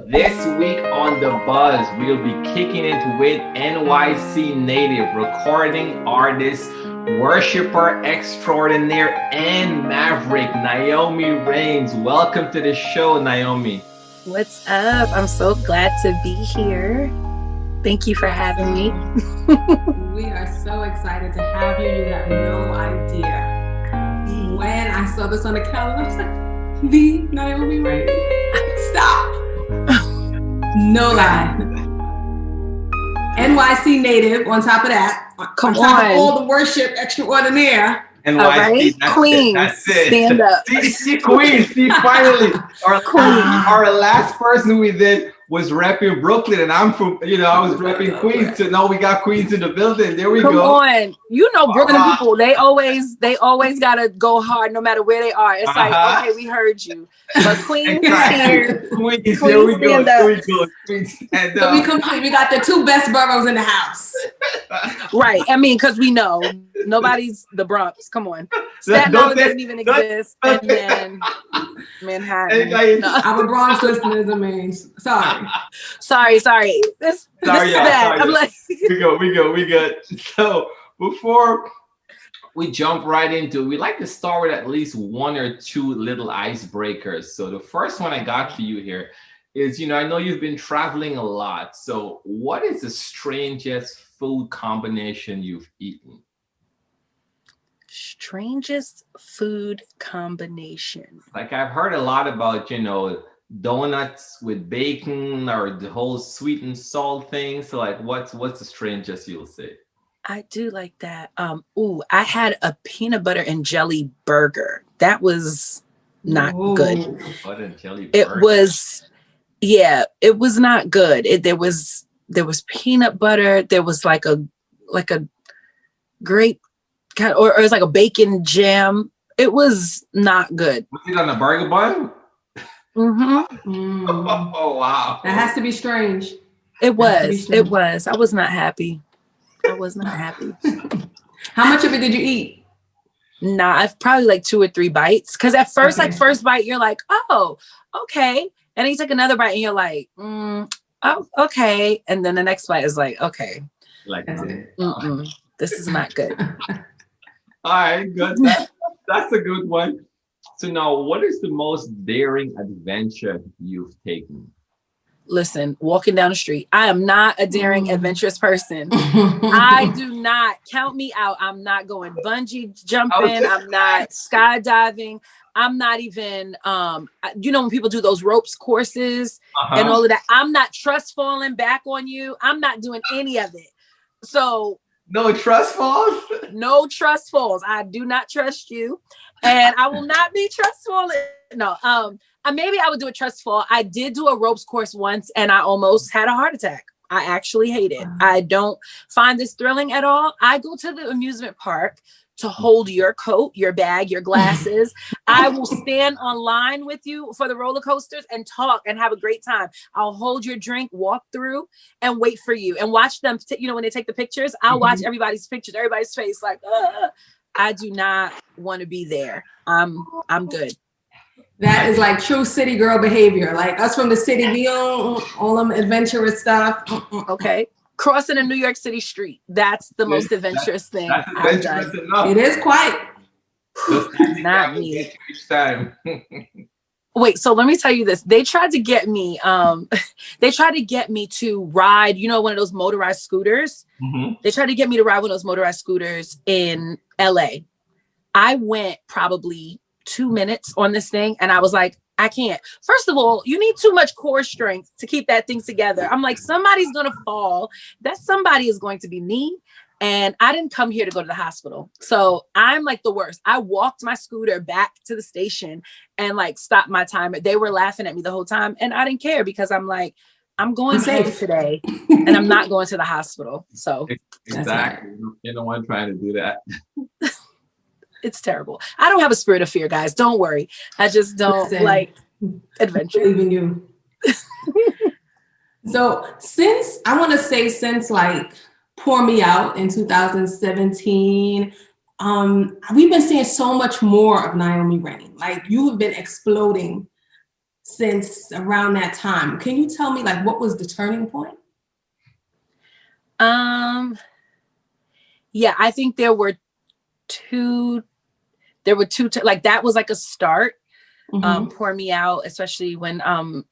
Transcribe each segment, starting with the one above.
This week on The Buzz, we'll be kicking it with NYC native recording artist, worshiper extraordinaire, and maverick, Naomi Raine. Welcome to the show, Naomi. What's up? I'm so glad to be here. Thank you for having me. We are so excited to have you. You have no idea. When I saw this on the calendar, I was like, the Naomi Raine. Stop. No lie. NYC native on top of that. Come on top on. of all the worship extraordinaire. NYC, right? that's Queen, that's it. stand up. See, Queen, finally. Our last person we did was repping Brooklyn, and I'm from, I was repping Queens. So now we got Queens in the building. There we go. Come on. You know Brooklyn people, they always gotta go hard no matter where they are. It's like, okay, we heard you. But Queens is here. Queens, here we go. Here we go. Queens, stand So up. we complete. We got the two best boroughs in the house. Right. I mean, because we know nobody's the Bronx. Come on. Staten Island doesn't even exist. And then Manhattan. No. Our Bronx listeners are mean. Sorry. Sorry. This is bad. I'm like, we good. So before we jump right into it, we like to start with at least one or two little icebreakers. So the first one I got for you here is, I know you've been traveling a lot. So what is the strangest food combination you've eaten? Strangest food combination. Like I've heard a lot about, donuts with bacon or the whole sweet and salt thing. So like what's the strangest you'll say? I do like that. I had a peanut butter and jelly burger. That was not good. Butter and jelly It burger. it was not good. There was peanut butter. There was like a grape kind of, or it was like a bacon jam. It was not good. Was it on a burger bun? Mm-hmm. Oh wow. That has to be strange. It was. I was not happy. How much of it did you eat? Nah, I've probably like 2 or 3 bites. Because at first, first bite, you're like, oh, okay. And then you take another bite and you're like, oh, okay. And then the next bite is like, okay. Like this is not good. All right, good. That's a good one. So now, what is the most daring adventure you've taken? Listen, walking down the street. I am not a daring, adventurous person. I do not. Count me out. I'm not going bungee jumping. I'm not skydiving. I'm not even, when people do those ropes courses and all of that, I'm not trust falling back on you. I'm not doing any of it. So. No trust falls? No trust falls. I do not trust you. And I will not be trustful. No, maybe I would do a trust fall. I did do a ropes course once and I almost had a heart attack. I actually hate it. I don't find this thrilling at all. I go to the amusement park to hold your coat, your bag, your glasses. I will stand on line with you for the roller coasters and talk and have a great time. I'll hold your drink, walk through and wait for you and watch them. When they take the pictures, I'll watch everybody's pictures, everybody's face like, I do not want to be there. I'm good. That is like true city girl behavior. Like us from the city, we own all them adventurous stuff. Okay. Crossing a New York City street. That's the most adventurous thing I've done. It is quite. Not me. Each time. Wait, so let me tell you this. They tried to get me to ride, one of those motorized scooters. They tried to get me to ride one of those motorized scooters in LA. I went probably 2 minutes on this thing and I was like, I can't. First of all, you need too much core strength to keep that thing together. I'm like, somebody's going to fall. That somebody is going to be me. And I didn't come here to go to the hospital. So I'm like the worst. I walked my scooter back to the station and like stopped my timer. They were laughing at me the whole time. And I didn't care because I'm like, I'm going safe today and I'm not going to the hospital. So exactly. You're the one trying to do that. It's terrible. I don't have a spirit of fear, guys. Don't worry. I just don't like adventure. Even you. So since like Pour Me Out in 2017, we've been seeing so much more of Naomi Raine. Like you have been exploding since around that time. Can you tell me, like, what was the turning point? Yeah, I think there were two, like that was like a start. Pour Me Out, especially when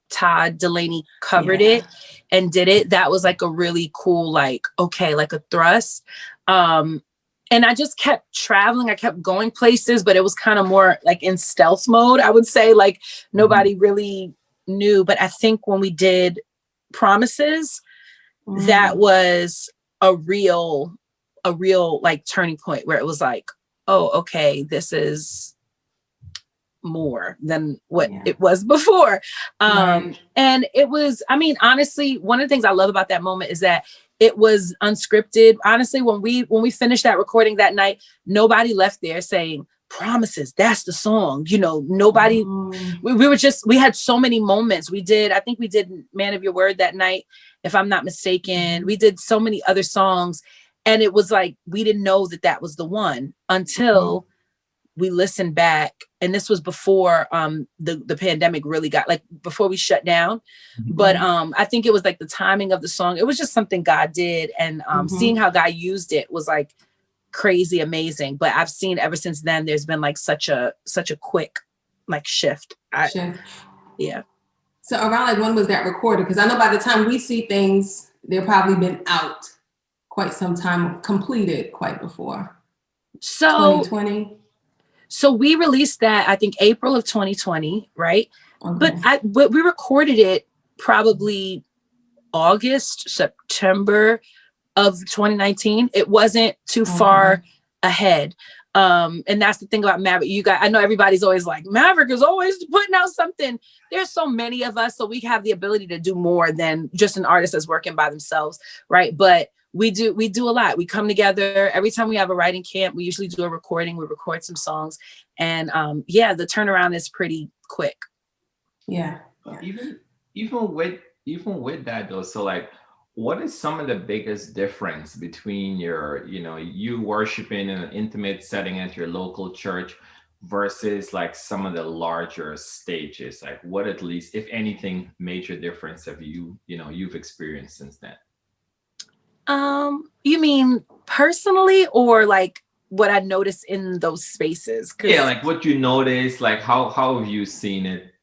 Todd Delaney covered it and did it. That was like a really cool, like, okay, like a thrust. And I just kept traveling. I kept going places, but it was kind of more like in stealth mode, I would say. Like nobody really knew. But I think when we did Promises, that was a real like turning point where it was like, oh, okay, this is more than what it was before. And it was, I mean, honestly, one of the things I love about that moment is that it was unscripted. Honestly, when we finished that recording that night, nobody left there saying Promises, that's the song. You know, nobody, we had so many moments. I think we did Man of Your Word that night, if I'm not mistaken. We did so many other songs, and it was like, we didn't know that was the one until we listened back. And this was before the pandemic really got, like, before we shut down. But I think it was like the timing of the song. It was just something God did. And seeing how God used it was like crazy amazing. But I've seen ever since then, there's been like such a quick like shift. Yeah. So around like, when was that recorded? Because I know by the time we see things, they've probably been out quite some time, completed quite before. So 2020. So we released that, I think, April of 2020, right? But we recorded it probably August, September of 2019. It wasn't too far ahead. And that's the thing about Maverick. You guys, I know everybody's always like, Maverick is always putting out something. There's so many of us, so we have the ability to do more than just an artist that's working by themselves, right? But we do a lot. We come together every time we have a writing camp. We usually do a recording. We record some songs, and the turnaround is pretty quick. Yeah. Even with that though, so like, what is some of the biggest difference between your, you worshiping in an intimate setting at your local church versus like some of the larger stages? Like, what, at least, if anything, major difference have you've experienced since then? You mean personally, or like what I noticed in those spaces? Yeah, like what you noticed, like how have you seen it?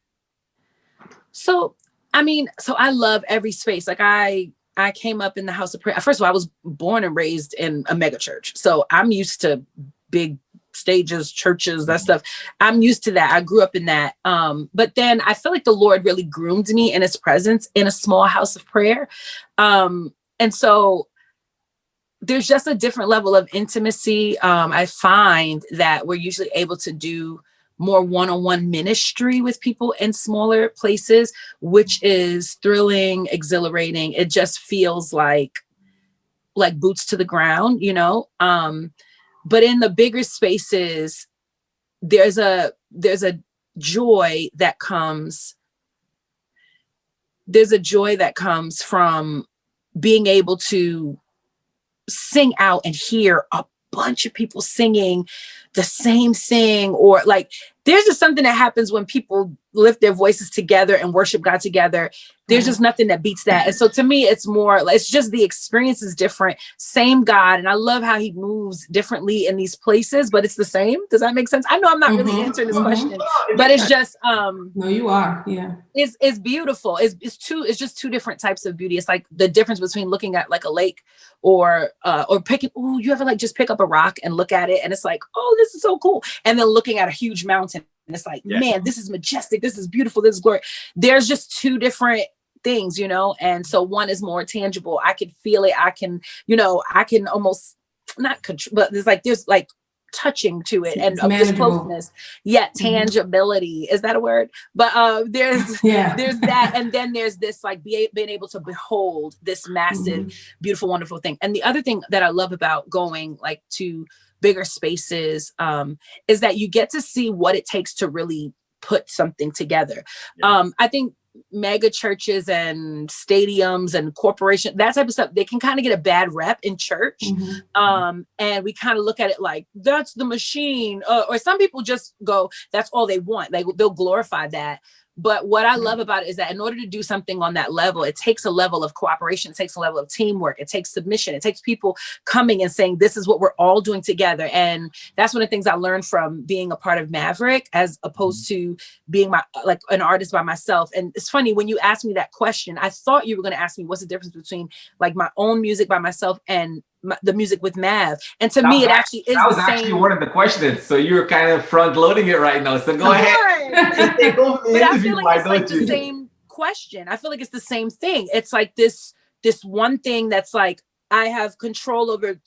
So, I mean, I love every space. Like I came up in the house of prayer. First of all, I was born and raised in a mega church. So I'm used to big stages, churches, that stuff. I'm used to that. I grew up in that. But then I feel like the Lord really groomed me in his presence in a small house of prayer. And so there's just a different level of intimacy. I find that we're usually able to do more one-on-one ministry with people in smaller places, which is thrilling, exhilarating. It just feels like boots to the ground, but in the bigger spaces, there's a joy that comes. There's a joy that comes from being able to sing out and hear a bunch of people singing the same thing, or like there's just something that happens when people lift their voices together and worship God together. There's just nothing that beats that. And so to me, it's more, it's just the experience is different. Same God. And I love how he moves differently in these places, but it's the same. Does that make sense? I know I'm not really answering this question, but it's just, no, you are. Yeah. It's beautiful. It's just two different types of beauty. It's like the difference between looking at like a lake or picking, you ever like just pick up a rock and look at it and it's like, oh, this is so cool. And then looking at a huge mountain and it's like, man, this is majestic. This is beautiful. This is glory. There's just two different things, and so one is more tangible. I can feel it. I can almost not control, but there's like touching to it and this closeness. Tangibility, is that a word? But there's that, and then there's this like being able to behold this massive, beautiful, wonderful thing. And the other thing that I love about going like to bigger spaces is that you get to see what it takes to really put something together. I think mega churches and stadiums and corporations, that type of stuff, they can kind of get a bad rep in church. And we kind of look at it like that's the machine, or some people just go, that's all they want. They'll glorify that. But what I love about it is that in order to do something on that level, it takes a level of cooperation, it takes a level of teamwork, it takes submission, it takes people coming and saying, this is what we're all doing together. And that's one of the things I learned from being a part of Maverick, as opposed to being like an artist by myself. And it's funny, when you asked me that question, I thought you were going to ask me what's the difference between like my own music by myself and the music with Mav. And to me, it actually is the same. That was actually one of the questions. So you're kind of front loading it right now. So go ahead. But I feel like it's like the same question. I feel like it's the same thing. It's like this one thing that's like, I have control over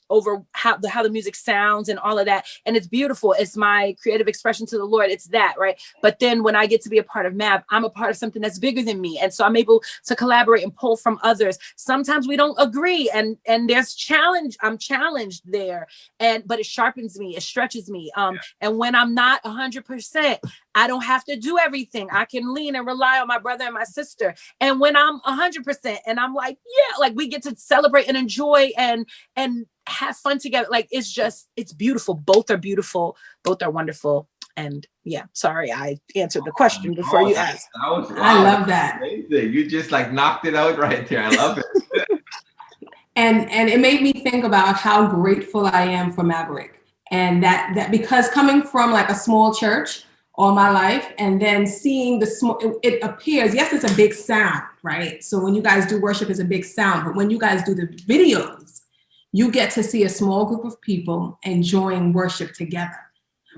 how the music sounds and all of that. And it's beautiful. It's my creative expression to the Lord. It's that, right? But then when I get to be a part of Mav, I'm a part of something that's bigger than me. And so I'm able to collaborate and pull from others. Sometimes we don't agree and there's challenge. I'm challenged there. But it sharpens me. It stretches me. And when I'm not 100%, I don't have to do everything. I can lean and rely on my brother and my sister. And when I'm 100% and I'm like, yeah, like we get to celebrate and enjoy and have fun together. Like, it's beautiful. Both are beautiful. Both are wonderful. And yeah, sorry, I answered the question before you asked. Wow, I love that. Amazing. You just like knocked it out right there. I love it. and it made me think about how grateful I am for Maverick. And that because coming from like a small church all my life, and then seeing it appears, yes, it's a big sound, right? So when you guys do worship, it's a big sound, but when you guys do the videos, you get to see a small group of people enjoying worship together.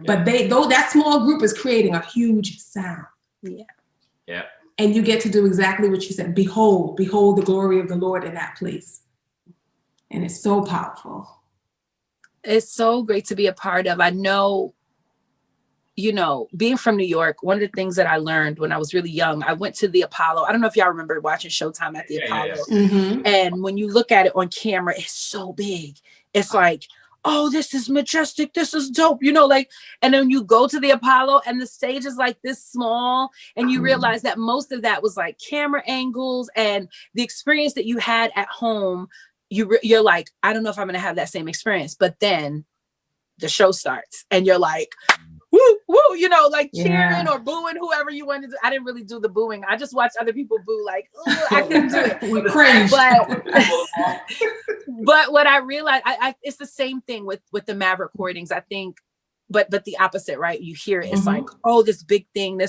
Yeah. But that small group is creating a huge sound. Yeah. And you get to do exactly what you said. Behold the glory of the Lord in that place. And it's so powerful. It's so great to be a part of. I know, being from New York, one of the things that I learned when I was really young, I went to the Apollo. I don't know if y'all remember watching Showtime at the Apollo. Yeah. Mm-hmm. And when you look at it on camera, it's so big. It's like, oh, this is majestic. This is dope. And then you go to the Apollo and the stage is like this small, and you realize that most of that was like camera angles, and the experience that you had at home, you're like, I don't know if I'm going to have that same experience. But then the show starts and you're like, woo, woo, like cheering or booing whoever you wanted to. I didn't really do the booing. I just watched other people boo, like, I couldn't do it. We cringed. But what I realized, it's the same thing with the Maverick recordings, I think, but the opposite, right? You hear it, it's like, oh, this big thing,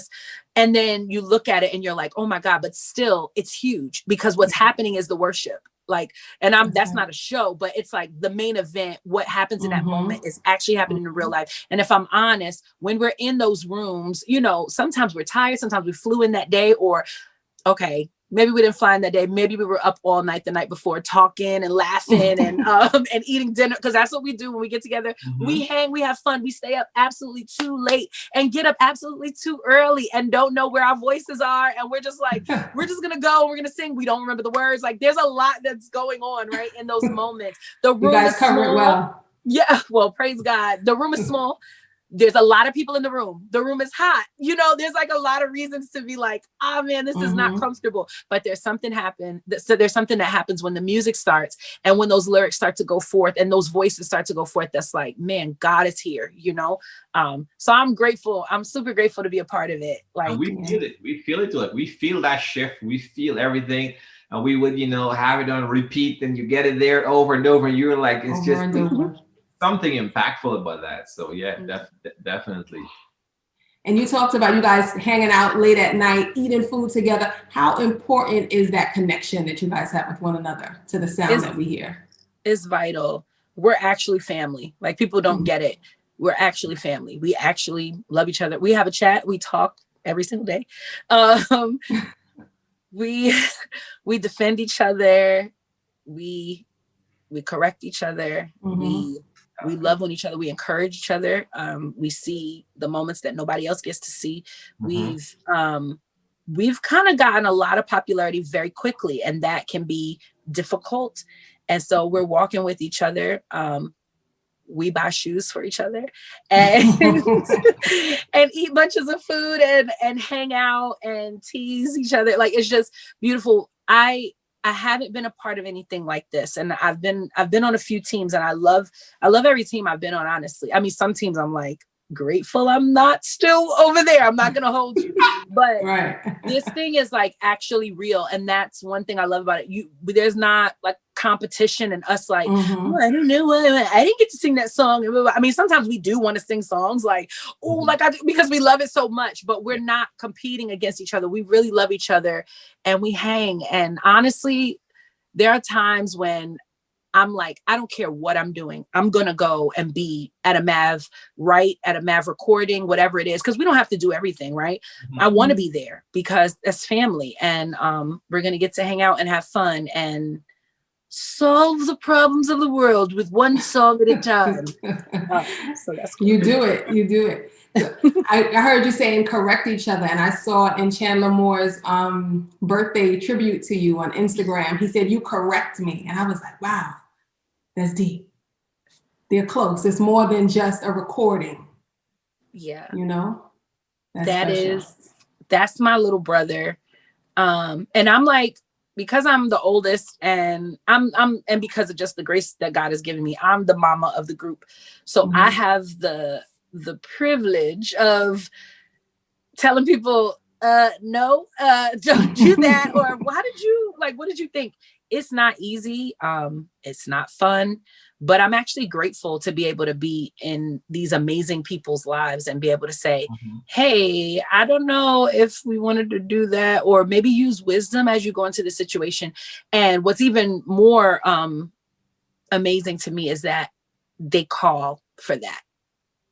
and then you look at it and you're like, oh my God, but still it's huge, because what's happening is the worship. Like, and that's not a show, but it's like the main event. What happens in that moment is actually happening in real life. And if I'm honest, when we're in those rooms, sometimes we're tired, sometimes we flew in that day, or okay, maybe we didn't fly in that day. Maybe we were up all night the night before talking and laughing and eating dinner, because that's what we do when we get together. We hang, we have fun, we stay up absolutely too late and get up absolutely too early and don't know where our voices are. And we're just like, we're just gonna go, we're gonna sing. We don't remember the words. Like, there's a lot that's going on, right, in those moments. The room you guys is cover small. It well. Yeah, well, praise God. The room is small. There's a lot of people in the room. The room is hot. There's like a lot of reasons to be like, oh man, this is not comfortable. But there's something there's something that happens when the music starts and when those lyrics start to go forth and those voices start to go forth. That's like, man, God is here, So I'm grateful. I'm super grateful to be a part of it. Like, and we feel it. We feel it. Like, we feel that shift. We feel everything. And we would, have it on repeat, and you get it there over and over. And you're like, it's just something impactful about that. So yeah, definitely. And you talked about you guys hanging out late at night, eating food together. How important is that connection that you guys have with one another to the sound that we hear? It's vital. We're actually family. Like, people don't get it. We're actually family. We actually love each other. We have a chat. We talk every single day. We defend each other. We correct each other. We love on each other. We encourage each other. We see the moments that nobody else gets to see. We've kind of gotten a lot of popularity very quickly, and that can be difficult. And so we're walking with each other. We buy shoes for each other and and eat bunches of food and hang out and tease each other. Like, it's just beautiful. I haven't been a part of anything like this. And I've been on a few teams, and I love every team I've been on, honestly. I mean, some teams I'm like, grateful I'm not still over there. I'm not gonna hold you, but Right. this thing is like actually real, and that's one thing I love about it. There's not like competition and us like, oh, I don't know, I didn't get to sing that song. I mean, sometimes we do want to sing songs like, oh, like because we love it so much, but we're not competing against each other. We really love each other, and we hang. And honestly, there are times when I'm like, I don't care what I'm doing. I'm going to go and be at a Mav, right? At a Mav recording, whatever it is. Cause we don't have to do everything, right? I want to be there because that's family. And we're going to get to hang out and have fun and solve the problems of the world with one song at a time. So that's cool. You do it. I heard you saying correct each other, and I saw in Chandler Moore's birthday tribute to you on Instagram, he said, you correct me. And I was like, wow, that's deep. They're close. It's more than just a recording. Yeah. You know? That's my little brother. And I'm like, because I'm the oldest and and because of just the grace that God has given me, I'm the mama of the group. So I have the privilege of telling people, no, don't do that. Or what did you think? It's not easy. It's not fun, but I'm actually grateful to be able to be in these amazing people's lives and be able to say, hey, I don't know if we wanted to do that, or maybe use wisdom as you go into the situation. And what's even more amazing to me is that they call for that.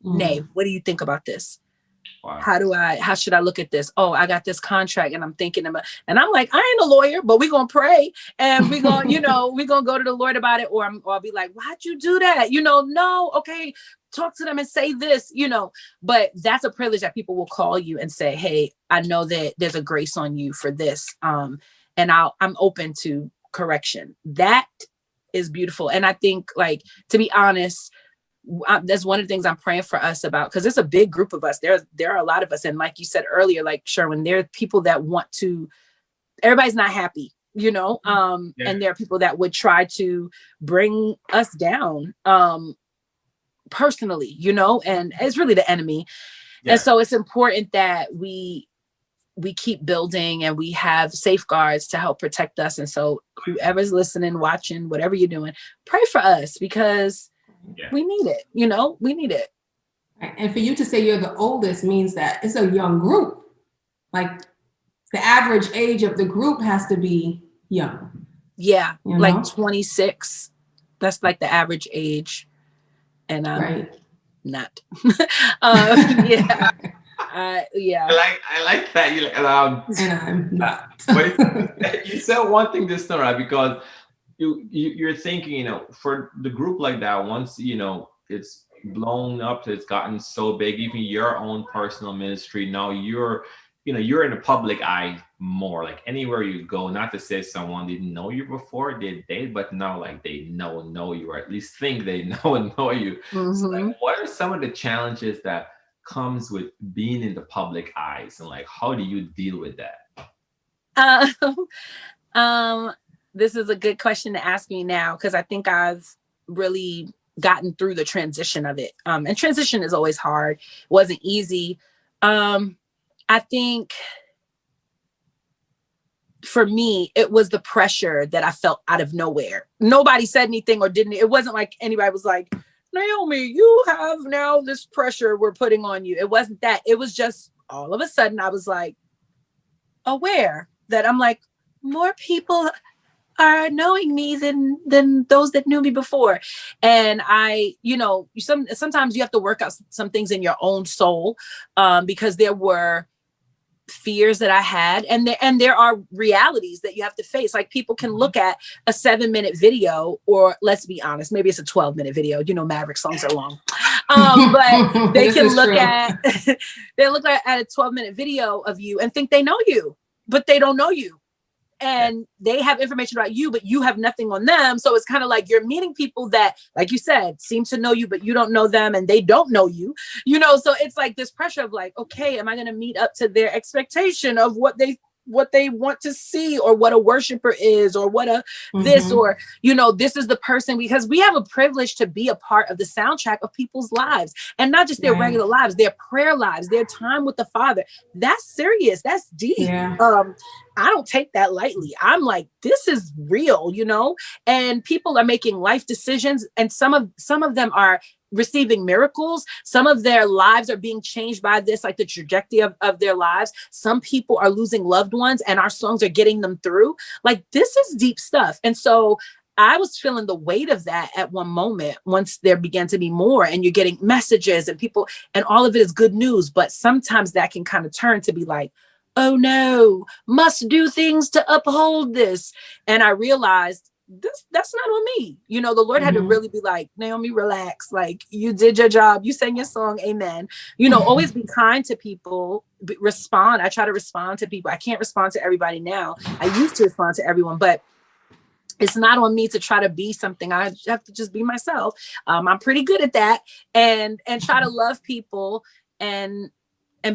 Nay, what do you think about this? Wow. How should I look at this? Oh, I got this contract and I'm thinking about, and I'm like, I ain't a lawyer, but we're going to pray and we're going to, we're going to go to the Lord about it. Or I'll be like, why'd you do that? No, okay. Talk to them and say this, but that's a privilege that people will call you and say, hey, I know that there's a grace on you for this. And I'm open to correction. That is beautiful. And I think, like, to be honest, that's one of the things I'm praying for us about, because it's a big group of us. There are a lot of us. And like you said earlier, like Sherwin, there are people that everybody's not happy, and there are people that would try to bring us down personally, and it's really the enemy. Yeah. And so it's important that we keep building and we have safeguards to help protect us. And so whoever's listening, watching, whatever you're doing, pray for us, because we need it, we need it. And for you to say you're the oldest means that it's a young group. Like the average age of the group has to be young. Yeah, like 26. That's like the average age. And I'm not. Yeah. I like that. And I'm not. But you said one thing this time, right? Because you're thinking, for the group like that, once it's blown up, it's gotten so big, even your own personal ministry, now you're in the public eye more, like anywhere you go. Not to say someone didn't know you before, but now like they know you, or at least think they know you. So like, what are some of the challenges that comes with being in the public eyes, and like how do you deal with that? This is a good question to ask me now, because I think I've really gotten through the transition of it. And transition is always hard. It wasn't easy. I think for me, it was the pressure that I felt out of nowhere. Nobody said anything or didn't. It wasn't like anybody was like, Naomi, you have now this pressure we're putting on you. It wasn't that. It was just all of a sudden I was like aware that I'm like, more people are knowing me than those that knew me before. And I, sometimes you have to work out some things in your own soul, because there were fears that I had, and there are realities that you have to face. Like, people can look at a 7-minute video, or let's be honest, maybe it's a 12-minute video. Maverick songs are long, but they can look at a 12-minute video of you and think they know you, but they don't know you. And they have information about you, but you have nothing on them. So it's kind of like you're meeting people that, like you said, seem to know you, but you don't know them, and they don't know you, So it's like this pressure of like, okay, am I going to meet up to their expectation of what they they want to see, or what a worshiper is, or what a this, or, you know, this is the person, because we have a privilege to be a part of the soundtrack of people's lives, and not just their regular lives, their prayer lives, their time with the Father. That's serious. That's deep. Yeah. I don't take that lightly. I'm like, this is real, you know, and people are making life decisions, and some of them are receiving miracles. Some of their lives are being changed by this, like the trajectory of their lives. Some people are losing loved ones, and our songs are getting them through. Like, this is deep stuff. And so I was feeling the weight of that at one moment, once there began to be more, and you're getting messages and people, and all of it is good news. But sometimes that can kind of turn to be like, oh no, must do things to uphold this. And I realized that's not on me. You know, the Lord had to really be like, Naomi, relax. Like, you did your job. You sang your song. Amen. You know, always be kind to people, respond. I try to respond to people. I can't respond to everybody now. I used to respond to everyone, but it's not on me to try to be something. I have to just be myself. I'm pretty good at that, and try to love people and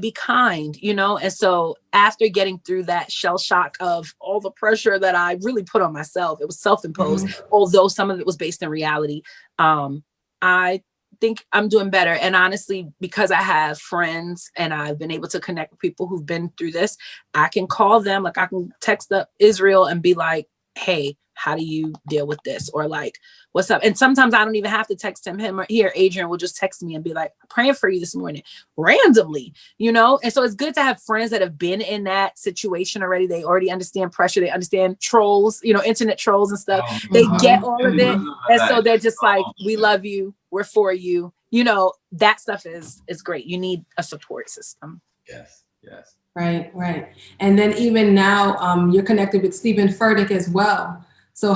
be kind, you know? And so after getting through that shell shock of all the pressure that I really put on myself, it was self-imposed, although some of it was based in reality. I think I'm doing better. And honestly, because I have friends and I've been able to connect with people who've been through this, I can call them, like I can text up Israel and be like, hey, how do you deal with this? Or like, what's up? And sometimes I don't even have to text him or here. Adrian will just text me and be like, praying for you this morning, randomly, you know? And so it's good to have friends that have been in that situation already. They already understand pressure. They understand trolls, you know, internet trolls and stuff. They get all of it. And so they're just like, we love you. We're for you. You know, that stuff is great. You need a support system. Yes. Yes. Right. And then even now, you're connected with Steven Furtick as well. So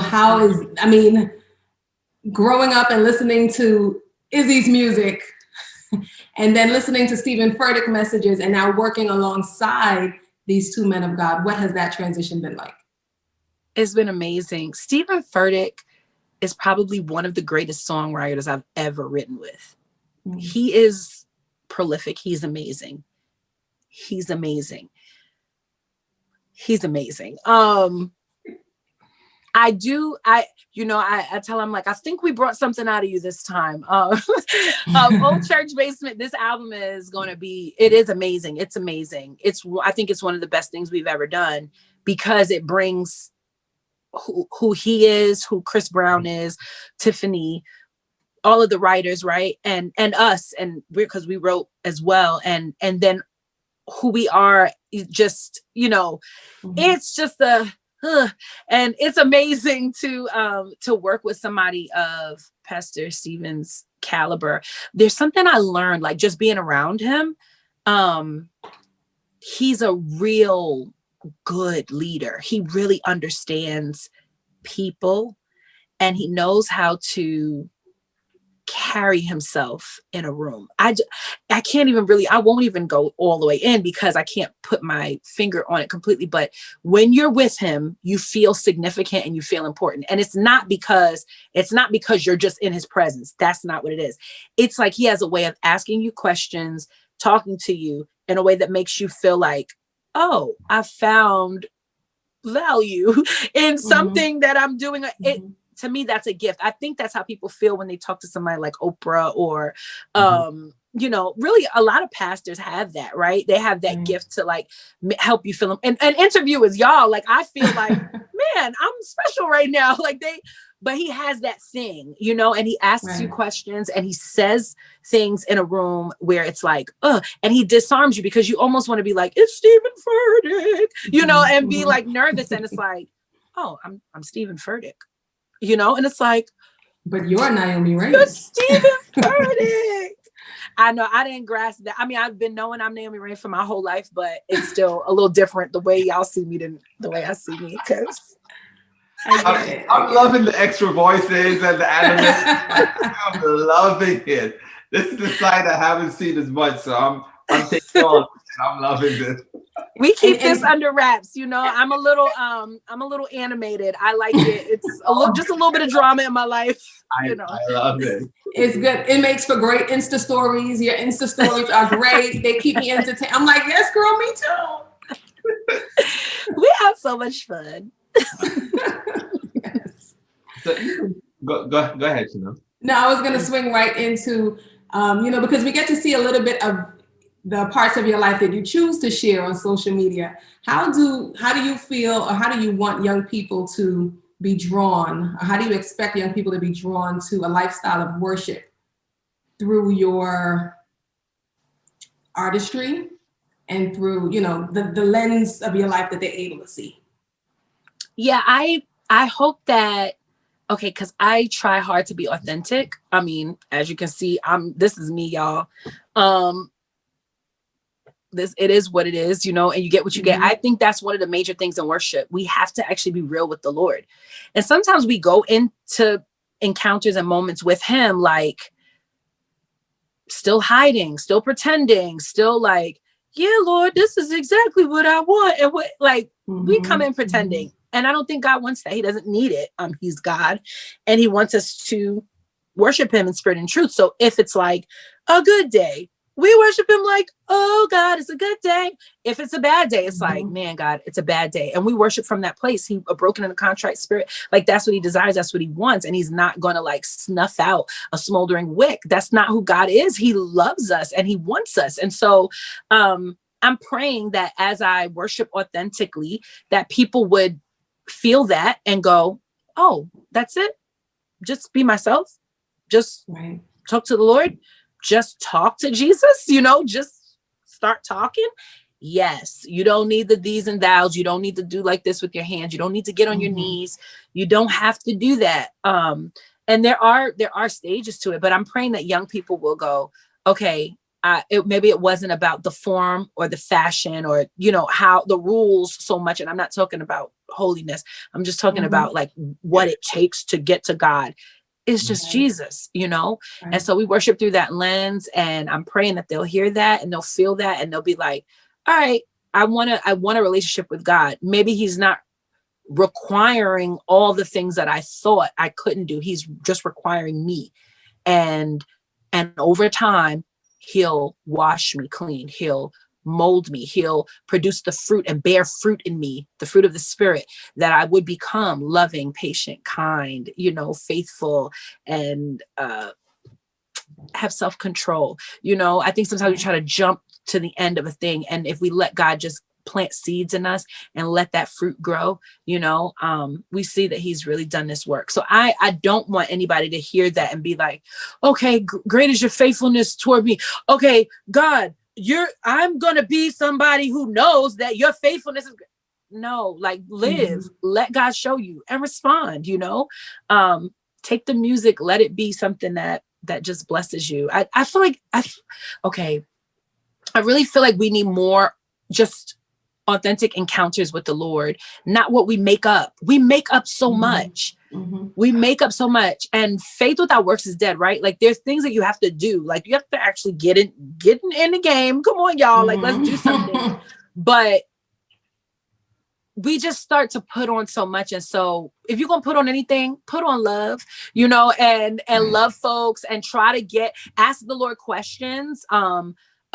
growing up and listening to Izzy's music and then listening to Steven Furtick messages and now working alongside these two men of God, what has that transition been like? It's been amazing. Steven Furtick is probably one of the greatest songwriters I've ever written with. He is prolific. He's amazing. I tell him, like, I think we brought something out of you this time. Old Church Basement, this album is going to be, it is amazing. It's amazing. I think it's one of the best things we've ever done, because it brings who he is, who Chris Brown is, Tiffany, all of the writers, right? And us, and because we wrote as well. And then who we are, just, you know, it's just and it's amazing to work with somebody of Pastor Steven's caliber. There's something I learned, like, just being around him. He's a real good leader. He really understands people, and he knows how to carry himself in a room. I can't even really, I won't even go all the way in because I can't put my finger on it completely. But when you're with him, you feel significant and you feel important. And it's not because you're just in his presence. That's not what it is. It's like he has a way of asking you questions, talking to you in a way that makes you feel like, oh, I found value in something that I'm doing. To me, that's a gift. I think that's how people feel when they talk to somebody like Oprah or, you know, really a lot of pastors have that, right? They have that gift to like help you feel. And interviewers, y'all, like, I feel like, man, I'm special right now. Like but he has that thing, you know, and he asks you questions and he says things in a room where it's like, and he disarms you because you almost want to be like, it's Steven Furtick, you know, and be like nervous. And it's like, oh, I'm Steven Furtick. You know, and it's like, but you're Naomi Raine. You're Steven Furtick. I know, I didn't grasp that. I mean, I've been knowing I'm Naomi Raine for my whole life, but it's still a little different the way y'all see me than the way I see me. Because I'm loving the extra voices and the animation. I'm loving it. This is the side I haven't seen as much, so I'm taking on. I'm loving this. We keep this under wraps, you know. I'm a little animated. I like it. It's just a little bit of drama in my life. You know. I love it. It's good. It makes for great Insta stories. Your Insta stories are great. They keep me entertained. I'm like, yes, girl, me too. We have so much fun. Yes. So go ahead, No, I was going to swing right into, because we get to see a little bit of the parts of your life that you choose to share on social media. How do you feel, or how do you want young people to be drawn, or how do you expect young people to be drawn to a lifestyle of worship through your artistry and through, the lens of your life that they're able to see? Yeah, I hope that, okay, because I try hard to be authentic. I mean, as you can see, this is me, y'all. It is what it is, and you get what you get. I think that's one of the major things in worship. We have to actually be real with the Lord. And sometimes we go into encounters and moments with him, like still hiding, still pretending, still like, yeah, Lord, this is exactly what I want. And what, like, we come in pretending. And I don't think God wants that. He doesn't need it. He's God, and he wants us to worship him in spirit and truth. So if it's like a good day, we worship him like, oh God, it's a good day. If it's a bad day, it's like, man, God, it's a bad day. And we worship from that place. A broken and a contrite spirit. Like, that's what he desires. That's what he wants. And he's not going to like snuff out a smoldering wick. That's not who God is. He loves us and he wants us. And so, I'm praying that as I worship authentically, that people would feel that and go, oh, that's it. Just be myself. Just talk to the Lord. Just talk to Jesus, just start talking. Yes. You don't need the these and thous. You don't need to do like this with your hands. You don't need to get on your knees. You don't have to do that. And there are stages to it, but I'm praying that young people will go, okay, maybe it wasn't about the form or the fashion or, how the rules so much. And I'm not talking about holiness. I'm just talking about like what it takes to get to God. It's just Jesus, And so we worship through that lens, and I'm praying that they'll hear that and they'll feel that and they'll be like, all right, I want a relationship with God. Maybe he's not requiring all the things that I thought I couldn't do. He's just requiring me. And over time, he'll wash me clean. He'll mold me. He'll produce the fruit and bear fruit in me, the fruit of the spirit, that I would become loving, patient, kind, faithful, and have self-control. I think sometimes we try to jump to the end of a thing. And if we let God just plant seeds in us and let that fruit grow, we see that he's really done this work. So I don't want anybody to hear that and be like, okay, great is your faithfulness toward me. Okay, God, I'm going to be somebody who knows that your faithfulness is no, like live, let God show you and respond, take the music, let it be something that just blesses you. I feel like, I really feel like we need more just authentic encounters with the Lord, not what we make up. We make up so much. We make up so much, and faith without works is dead, right? Like, there's things that you have to do. Like, you have to actually get in the game. Come on, y'all. Like, let's do something. But we just start to put on so much. And so if you're going to put on anything, put on love, and love folks, and try to ask the Lord questions,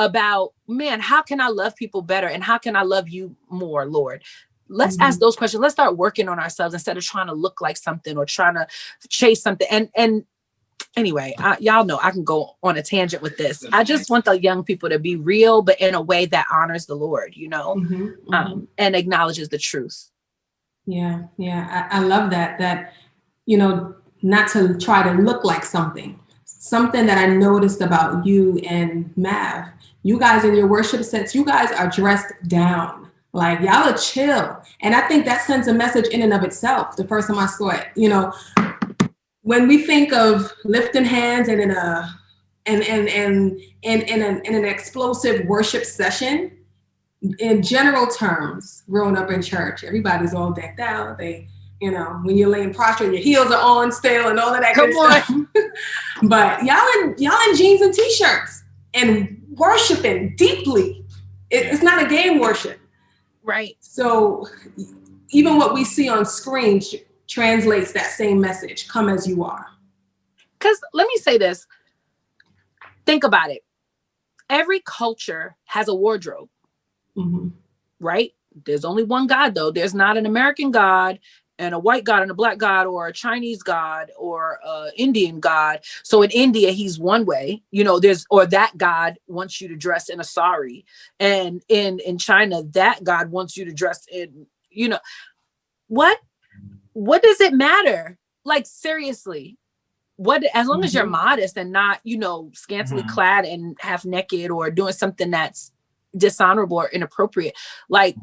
about, man, how can I love people better? And how can I love you more, Lord? Let's ask those questions. Let's start working on ourselves instead of trying to look like something or trying to chase something. And anyway, y'all know I can go on a tangent with this. I just want the young people to be real, but in a way that honors the Lord, and acknowledges the truth. Yeah. I love that, not to try to look like something that I noticed about you and Mav. You guys in your worship sets, you guys are dressed down. Like, y'all are chill. And I think that sends a message in and of itself. The first time I saw it, when we think of lifting hands and in an explosive worship session, in general terms, growing up in church, everybody's all decked out. They, when you're laying prostrate, your heels are on still and all of that good stuff. But y'all in jeans and t-shirts and worshiping deeply. It's not a game worship. Right. So even what we see on screen translates that same message. Come as you are. Because let me say this. Think about it. Every culture has a wardrobe, right? There's only one God, though. There's not an American God and a white God and a black God or a Chinese God or a Indian God. So in India, he's one way, or that God wants you to dress in a sari. And in China, that God wants you to dress in, what does it matter? Like, seriously, as long as you're modest and not, scantily clad and half naked or doing something that's dishonorable or inappropriate, like,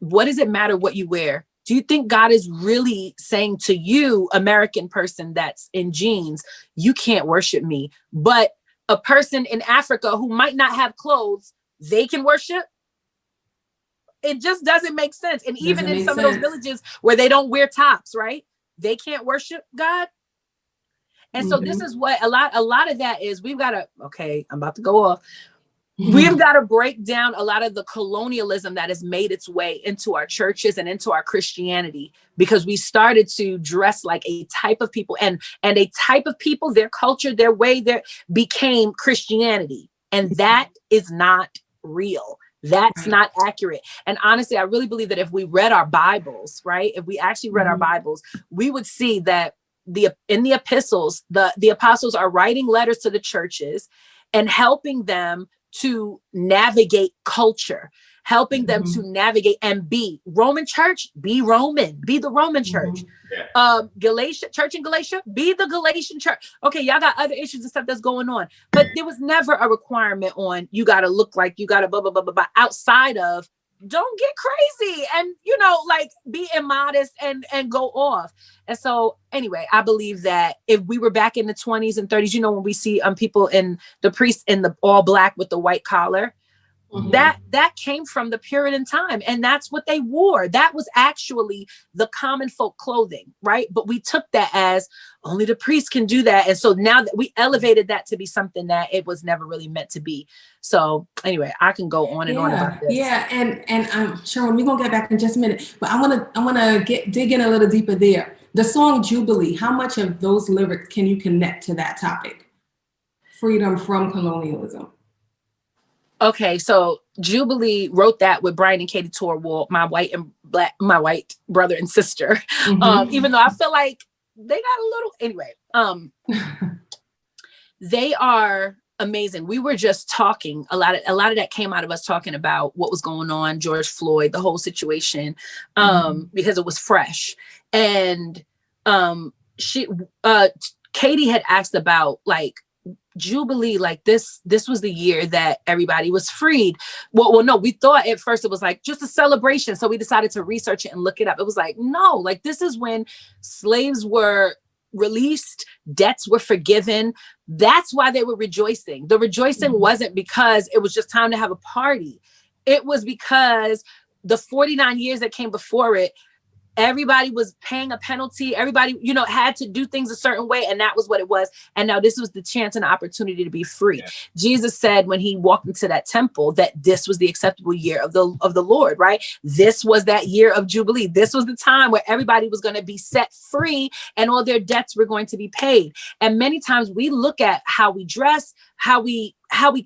what does it matter what you wear? Do you think God is really saying to you, American person that's in jeans, you can't worship me, but a person in Africa who might not have clothes, they can worship? It just doesn't make sense. And even in some of those villages where they don't wear tops, right? They can't worship God. And so this is what a lot of that is. We've got to, okay, I'm about to go off. We've got to break down a lot of the colonialism that has made its way into our churches and into our Christianity, because we started to dress like a type of people, and a type of people, their culture, their way, became Christianity. And that is not real. That's not accurate. And honestly, I really believe that if we read our Bibles, right? If we actually read our Bibles, we would see that in the epistles, the apostles are writing letters to the churches and helping them to navigate culture, helping them to navigate and be Roman church, be Roman, be the Roman church. Galatia, church in Galatia, be the Galatian church. Okay, y'all got other issues and stuff that's going on, but there was never a requirement on you got to look like, you got to blah, blah, blah, blah, blah, outside of don't get crazy and, like be immodest and go off. And so anyway, I believe that if we were back in the 20s and 30s, when we see people in the priests in the all black with the white collar, that came from the Puritan time. And that's what they wore. That was actually the common folk clothing, right? But we took that as only the priests can do that. And so now that we elevated that to be something that it was never really meant to be. So anyway, I can go on and on about this. Yeah. And Sharon, we're going to get back in just a minute, but I want to dig in a little deeper there. The song Jubilee, how much of those lyrics can you connect to that topic? Freedom from colonialism. Okay, so Jubilee wrote that with Brian and Katie Torwald, my white brother and sister. Even though I feel like they got a little, anyway. They are amazing. We were just talking a lot of that came out of us talking about what was going on, George Floyd, the whole situation, because it was fresh. And Katie had asked about like Jubilee, like this was the year that everybody was freed. Well, no, we thought at first it was like just a celebration. So we decided to research it and look it up. It was like, no, like this is when slaves were released, debts were forgiven. That's why they were rejoicing. The rejoicing wasn't because it was just time to have a party. It was because the 49 years that came before it, everybody was paying a penalty. Everybody, had to do things a certain way. And that was what it was. And now this was the chance and opportunity to be free. Yeah. Jesus said when he walked into that temple that this was the acceptable year of the Lord, right? This was that year of Jubilee. This was the time where everybody was going to be set free and all their debts were going to be paid. And many times we look at how we dress, how we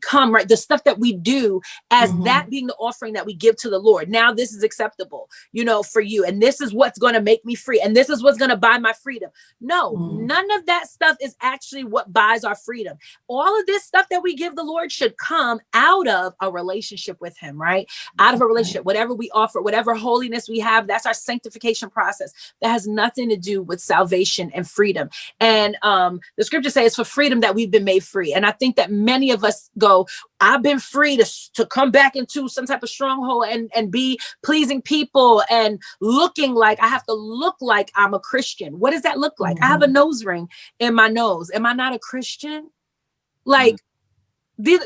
come, right? The stuff that we do as that being the offering that we give to the Lord. Now this is acceptable, for you. And this is what's going to make me free. And this is what's going to buy my freedom. No, none of that stuff is actually what buys our freedom. All of this stuff that we give the Lord should come out of a relationship with him, right? Out of a relationship, whatever we offer, whatever holiness we have, that's our sanctification process. That has nothing to do with salvation and freedom. And the scripture says it's for freedom that we've been made free. And I think that many of us go, I've been free to come back into some type of stronghold and be pleasing people and looking like I have to look like I'm a Christian. What does that look like? I have a nose ring in my nose. Am I not a Christian? Like these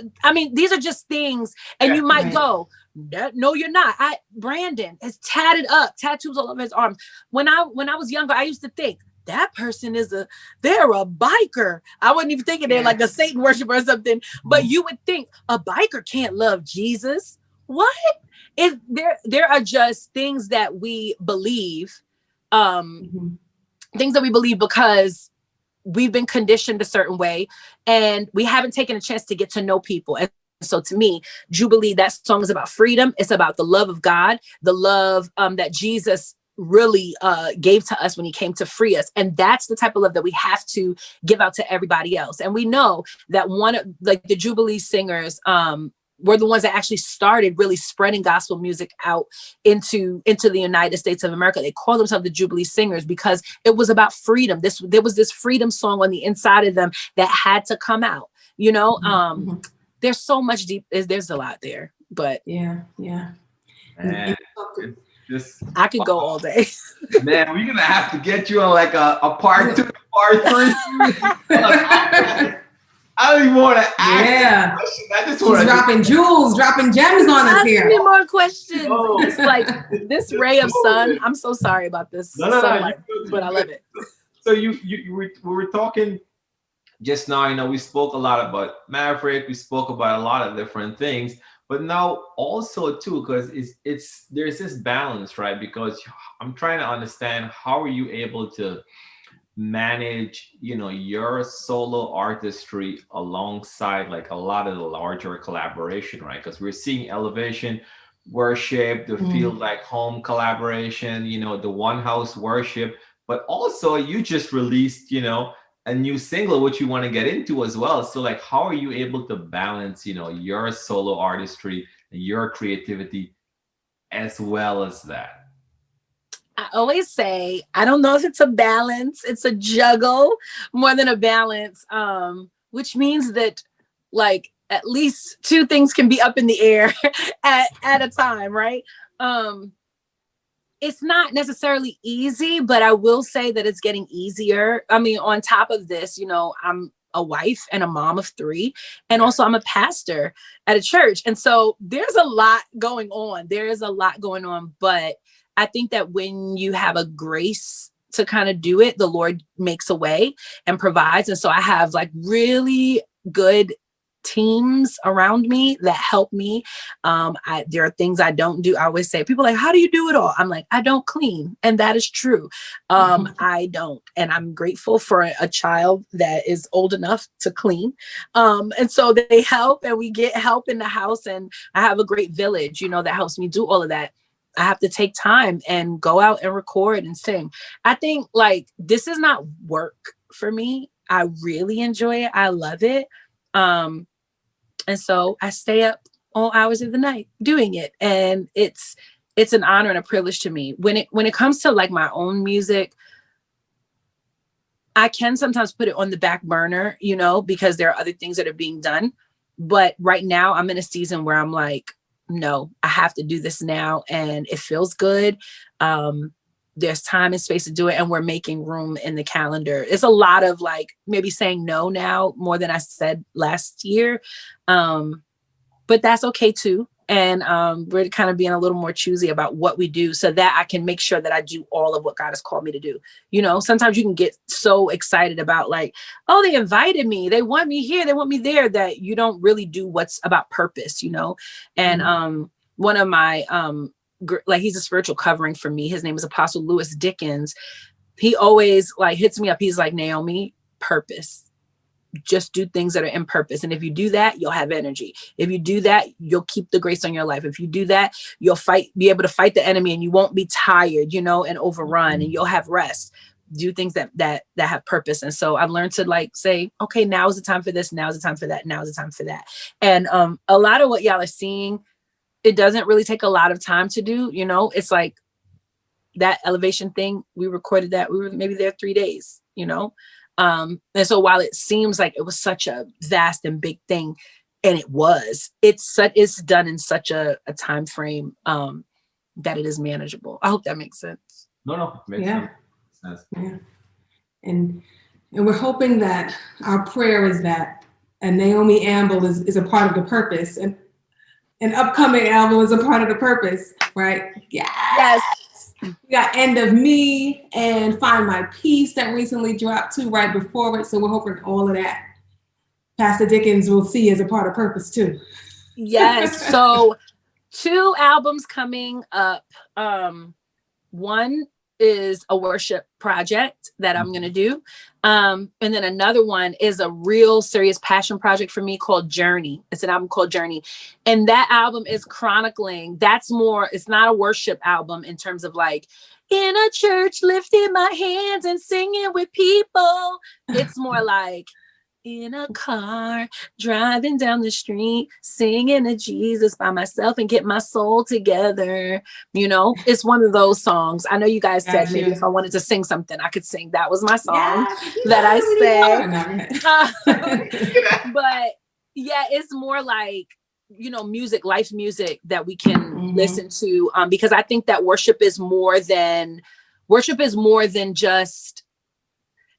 are just things. And you might go, no, you're not. Brandon is tatted up, tattoos all over his arms. When I was younger, I used to think, that person they're a biker. I wasn't even thinking they're like a Satan worshiper or something, but you would think a biker can't love Jesus. What? There are just things that we believe, things that we believe because we've been conditioned a certain way and we haven't taken a chance to get to know people. And so to me, Jubilee, that song is about freedom. It's about the love of God, the love that Jesus really gave to us when he came to free us. And that's the type of love that we have to give out to everybody else. And we know that one of like the Jubilee singers were the ones that actually started really spreading gospel music out into the United States of America. They call themselves the Jubilee Singers because it was about freedom. There was this freedom song on the inside of them that had to come out, you know. There's so much there's a lot there, but yeah. Man, I could go all day. Man, we're gonna have to get you on like a part 2, part 3. I don't even want to ask questions. I just want to dropping jewels, dropping gems on us here. Ask me more questions. It's like this ray of sun. I'm so sorry about this sunlight, but I love it. So we were talking just now. You know, we spoke a lot about Maverick. We spoke about a lot of different things, but now also too, because there's this balance, right? Because I'm trying to understand how are you able to manage, you know, your solo artistry alongside like a lot of the larger collaboration, right? Because we're seeing Elevation Worship, the Feel Like Home collaboration, you know, the One House Worship, but also you just released, you know, a new single, which you want to get into as well. So like, how are you able to balance, you know, your solo artistry and your creativity as well as that? I always say, I don't know if it's a balance, it's a juggle more than a balance, which means that like at least 2 things can be up in the air at a time, right? It's not necessarily easy, but I will say that it's getting easier. I mean, on top of this, you know, I'm a wife and a mom of 3, and also I'm a pastor at a church. And so there's a lot going on. There is a lot going on, but I think that when you have a grace to kind of do it, the Lord makes a way and provides. And so I have like really good teams around me that help me. There are things I don't do. I always say, people are like, how do you do it all? I'm like, I don't clean. And that is true. I don't. And I'm grateful for a child that is old enough to clean. And so they help and we get help in the house. And I have a great village, you know, that helps me do all of that. I have to take time and go out and record and sing. I think like this is not work for me. I really enjoy it. I love it. And so I stay up all hours of the night doing it. And it's an honor and a privilege to me. When it comes to like my own music, I can sometimes put it on the back burner, you know, because there are other things that are being done. But right now I'm in a season where I'm like, no, I have to do this now. And it feels good. There's time and space to do it. And we're making room in the calendar. It's a lot of like maybe saying no now more than I said last year. But that's okay too. And we're kind of being a little more choosy about what we do so that I can make sure that I do all of what God has called me to do. You know, sometimes you can get so excited about like, oh, they invited me. They want me here. They want me there, that you don't really do what's about purpose, you know? And one of my, like he's a spiritual covering for me. His name is Apostle Lewis Dickens. He always like hits me up. He's like, Naomi, purpose. Just do things that are in purpose. And if you do that, you'll have energy. If you do that, you'll keep the grace on your life. If you do that, you'll be able to fight the enemy and you won't be tired, you know, and overrun, and you'll have rest. Do things that have purpose. And so I've learned to like say, okay, now is the time for this. Now is the time for that. Now is the time for that. And a lot of what y'all are seeing, it doesn't really take a lot of time to do. You know, it's like that Elevation thing. We recorded that. We were maybe there 3 days, you know? And so while it seems like it was such a vast and big thing, and it's done in such a time frame that it is manageable. I hope that makes sense. No, it makes sense. Yeah. And we're hoping that our prayer is that a Naomi Amble is a part of the purpose, and an upcoming album is a part of the purpose, right? Yes. We got End of Me and Find My Peace that recently dropped too right before it. So we're hoping all of that Pastor Dickens will see as a part of purpose too. Yes. So 2 albums coming up. One is a worship project that I'm going to do. And then another one is a real serious passion project for me called Journey. It's an album called Journey. And that album is chronicling. That's more, it's not a worship album in terms of like in a church, lifting my hands and singing with people. It's more like in a car, driving down the street, singing to Jesus by myself and get my soul together. You know, it's one of those songs. I know you guys said maybe if I wanted to sing something, I could sing. That was my song that I sang. But yeah, it's more like, you know, music, life music that we can listen to. Because I think that worship is more than just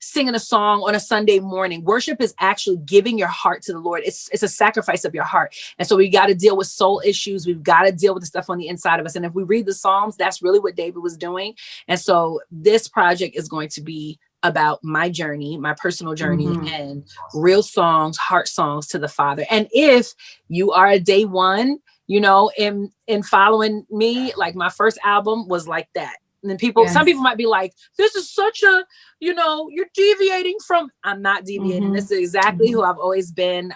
singing a song on a Sunday morning. Worship is actually giving your heart to the Lord. It's a sacrifice of your heart. And so we got to deal with soul issues. We've got to deal with the stuff on the inside of us. And if we read the Psalms, that's really what David was doing. And so this project is going to be about my journey, my personal journey, and real songs, heart songs to the Father. And if you are a day one, you know, in following me, like my first album was like that. And then some people might be like, this is such a, you know, you're deviating from, I'm not deviating. This is exactly who I've always been.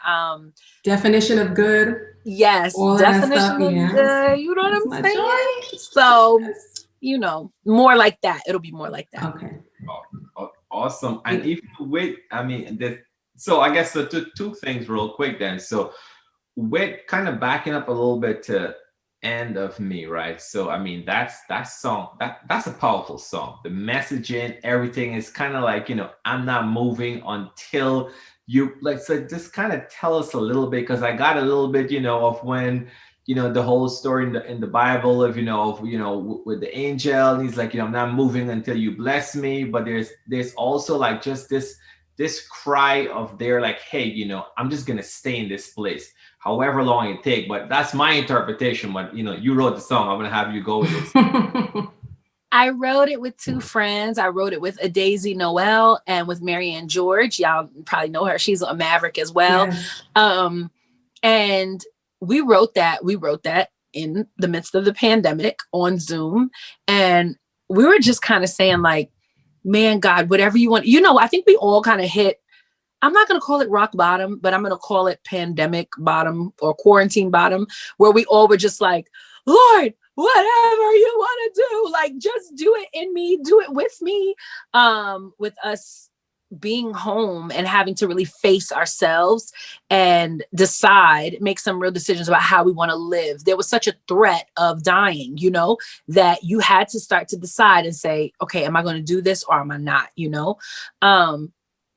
Definition of good. Yes. Definition of good. You know what I'm saying? So, you know, more like that. It'll be more like that. Okay. Awesome. And if you wait, I mean, so I guess the two things real quick then. So with kind of backing up a little bit to End of Me, right? So I mean, that song, that's a powerful song. The messaging, everything is kind of like, you know, I'm not moving until you like, so just kind of tell us a little bit, because I got a little bit, you know, of when, you know, the whole story in the Bible of, you know, with the angel, and he's like, you know, I'm not moving until you bless me. But there's also like just this cry of they're like, hey, you know, I'm just gonna stay in this place however long it take. But that's my interpretation. But you know, you wrote the song, I'm gonna have you go with it. I wrote it with two friends. I wrote it with a Daisy Noel and with Marianne George. Y'all probably know her. She's a Maverick as well. Yes. And we wrote that in the midst of the pandemic on Zoom. And we were just kind of saying like, man, God, whatever you want, you know, I think we all kind of hit, I'm not going to call it rock bottom, but I'm going to call it pandemic bottom or quarantine bottom, where we all were just like, Lord, whatever you want to do, like, just do it in me, do it with me. With us being home and having to really face ourselves and make some real decisions about how we want to live. There was such a threat of dying, you know, that you had to start to decide and say, okay, am I going to do this or am I not, you know?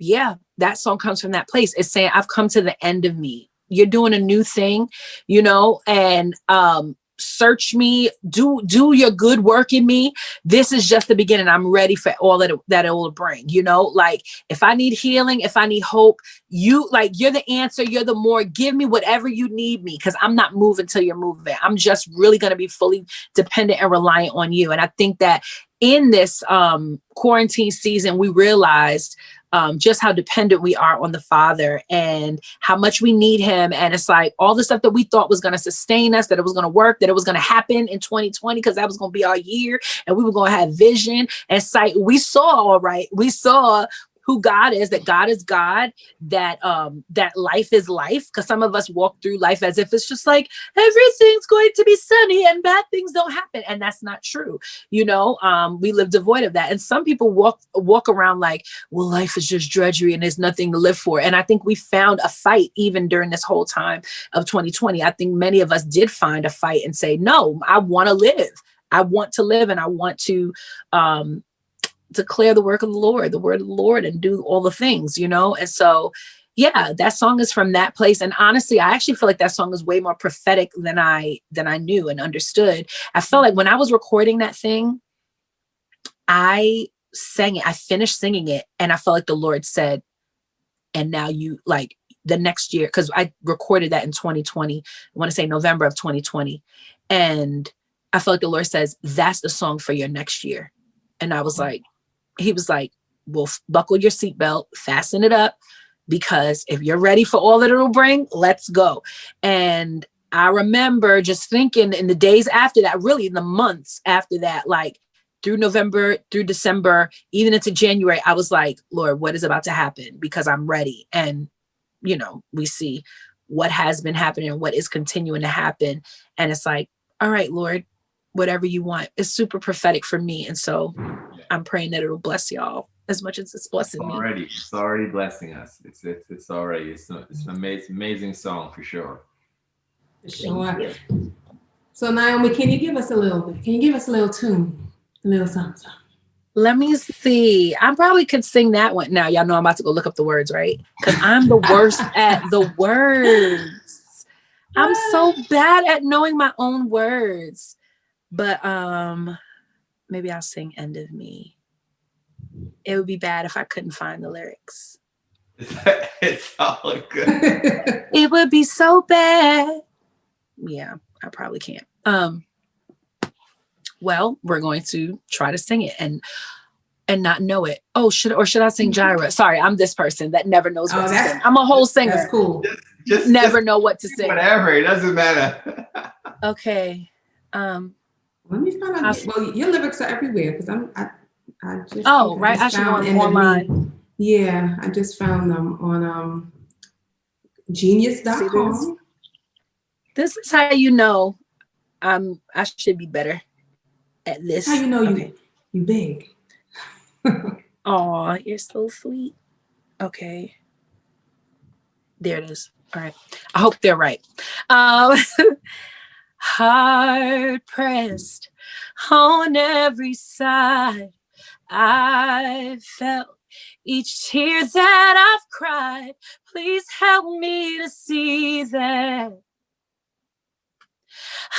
Yeah, that song comes from that place. It's saying, I've come to the end of me. You're doing a new thing, you know, and search me, do your good work in me. This is just the beginning. I'm ready for all that it will bring, you know, like if I need healing, if I need hope, you're the answer. You're the more, give me whatever you need me. Cause I'm not moving till you're moving. I'm just really going to be fully dependent and reliant on you. And I think that in this quarantine season, we realized just how dependent we are on the Father and how much we need him. And it's like all the stuff that we thought was going to sustain us, that it was going to work, that it was going to happen in 2020, because that was going to be our year and we were going to have vision and sight. We saw, all right. We saw who God is, that God is God, that life is life. Because some of us walk through life as if it's just like everything's going to be sunny and bad things don't happen. And that's not true. You know, we live devoid of that. And some people walk around like, well, life is just drudgery and there's nothing to live for. And I think we found a fight even during this whole time of 2020. I think many of us did find a fight and say, no, I want to live. I want to live and I want to declare the work of the Lord, the word of the Lord, and do all the things, you know? And so, yeah, that song is from that place. And honestly, I actually feel like that song is way more prophetic than I knew and understood. I felt like when I was recording that thing, I sang it, I finished singing it. And I felt like the Lord said, and now you like the next year, because I recorded that in 2020, I want to say November of 2020. And I felt like the Lord says, that's the song for your next year. And I was like, he was like, well, buckle your seatbelt, fasten it up, because if you're ready for all that it'll bring, let's go. And I remember just thinking in the days after that, really in the months after that, like, through November, through December, even into January, I was like, Lord, what is about to happen? Because I'm ready. And, you know, we see what has been happening and what is continuing to happen. And it's like, all right, Lord, whatever you want. It's super prophetic for me. And so I'm praying that it'll bless y'all as much as it's blessing me. It's already blessing us. It's already, it's an amazing song for sure. Sure. So Naomi, can you give us a little bit? Can you give us a little tune? A little something. Let me see. I probably could sing that one. Now, y'all know I'm about to go look up the words, right? Because I'm the worst at the words. I'm so bad at knowing my own words. But maybe I'll sing End of Me. It would be bad if I couldn't find the lyrics. It's all good. It would be so bad. Yeah, I probably can't. Well, we're going to try to sing it and not know it. Oh, should I sing Gyra? Sorry, I'm this person that never knows what to sing. I'm a whole singer. That's cool. Just never know what to sing. Whatever, it doesn't matter. Okay. Let me find out. Well, your lyrics are everywhere because I just. Oh, right. I should go online. Yeah, I just found them on genius.com. This is how you know I should be better at this. That's how you know you big. Oh, you're so sweet. Okay. There it is. All right. I hope they're right. Hard pressed on every side, I felt each tear that I've cried. Please help me to see that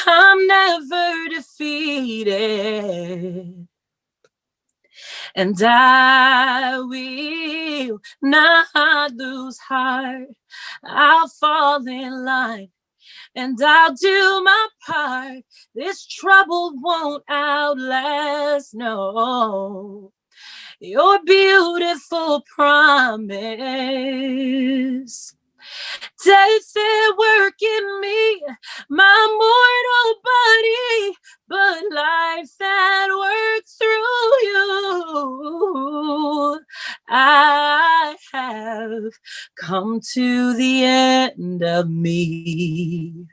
I'm never defeated. And I will not lose heart. I'll fall in line and I'll do my part. This trouble won't outlast, no, your beautiful promise. Death at work in me, my mortal body, but life at work through you. I have come to the end of me.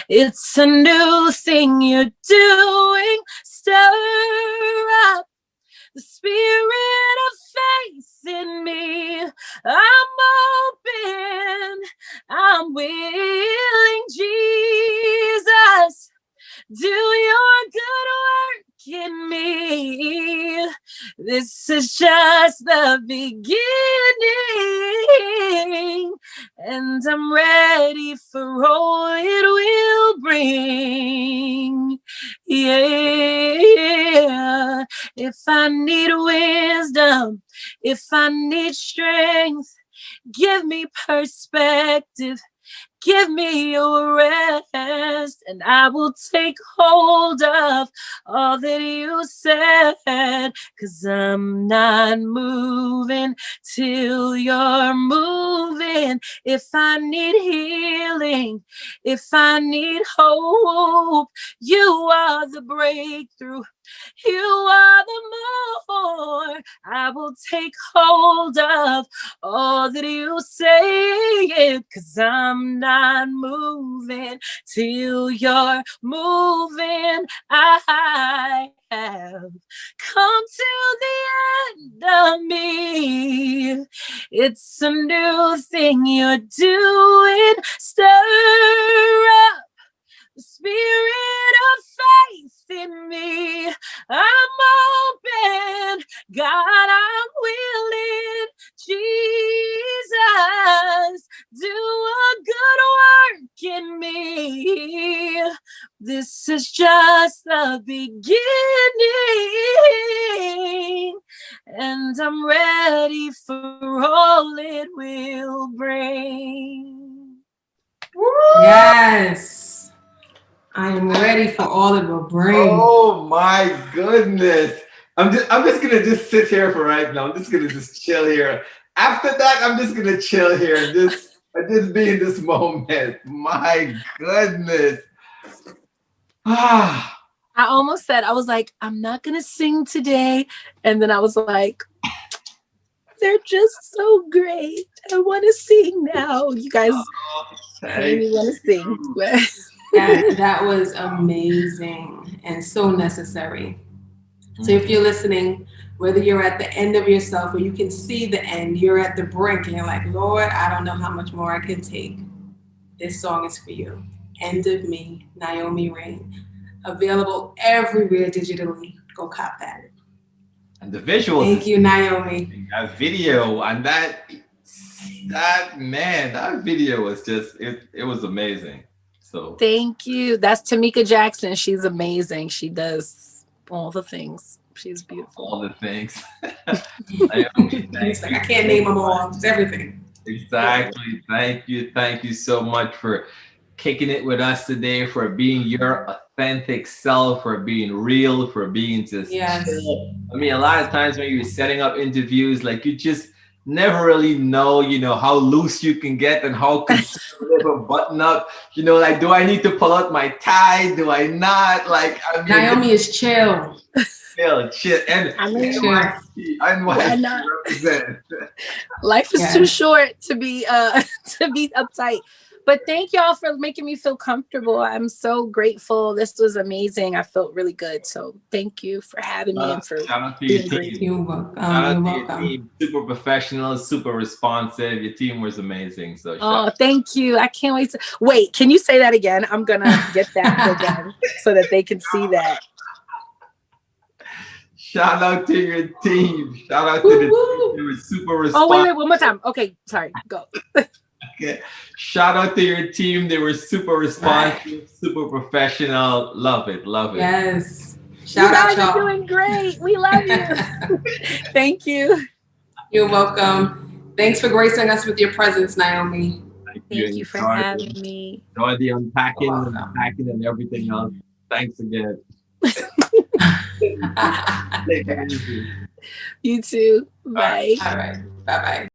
It's a new thing you're doing. Stir up the spirit of faith in me. I'm open, I'm willing, Jesus. Do your good work in me. This is just the beginning, and I'm ready for all it will bring. Yeah, if I need wisdom, if I need strength, give me perspective. Give me your rest, and I will take hold of all that you said, 'cause I'm not moving till you're moving. If I need healing, if I need hope, you are the breakthrough. You are the more. I will take hold of all that you say, 'cause I'm not moving till you're moving. I have come to the end of me. It's a new thing you're doing. Stir up the spirit of faith in me. I'm open, God, I'm willing. Jesus, do a good work in me. This is just the beginning, and I'm ready for all it will bring. Yes. I am ready for all it will bring. Oh my goodness. I'm just gonna just sit here for right now. I'm just gonna just chill here. After that, I'm just gonna chill here and just be in this moment. My goodness. I I almost said, I was like, I'm not going to sing today. And then I was like, they're just so great. I want to sing now. You guys made me want to sing. That was amazing and so necessary. So if you're listening, whether you're at the end of yourself or you can see the end, you're at the brink and you're like, Lord, I don't know how much more I can take. This song is for you. End of Me, Naomi Raine. Available everywhere digitally. Go cop that. And the visuals. Thank you, Naomi. That video and that video was just it was amazing. So thank you. That's Tamika Jackson. She's amazing. She does all the things. She's beautiful. All the things. I can't name them all. It's everything. Exactly. Thank you so much for kicking it with us today, for being your authentic self, for being real, for being just chill. I mean, a lot of times when you're setting up interviews, like you just never really know, how loose you can get and how conservative a button up, like, do I need to pull out my tie? Do I not? Like, I mean, Naomi is chill. Chill. And NYC represent. Life is too short to be uptight. But thank y'all for making me feel comfortable. I'm so grateful. This was amazing. I felt really good. So thank you for having me and for shout out to your team. You're welcome. Shout out to your team. Super professional, super responsive. Your team was amazing. So thank you. I can't wait to wait. Can you say that again? I'm gonna get that again so that they can see that. Shout out to your team. Shout out to the team. They were super responsive. Oh, wait, one more time. Okay, sorry. Go. Okay. Shout out to your team. They were super responsive, super professional. Love it. Yes. Shout out, y'all. You're doing great. We love you. Thank you. You're welcome. Thanks for gracing us with your presence, Naomi. Thank you for having me. Enjoy the unpacking and everything else. Thanks again. You too. Bye. All right. Bye-bye.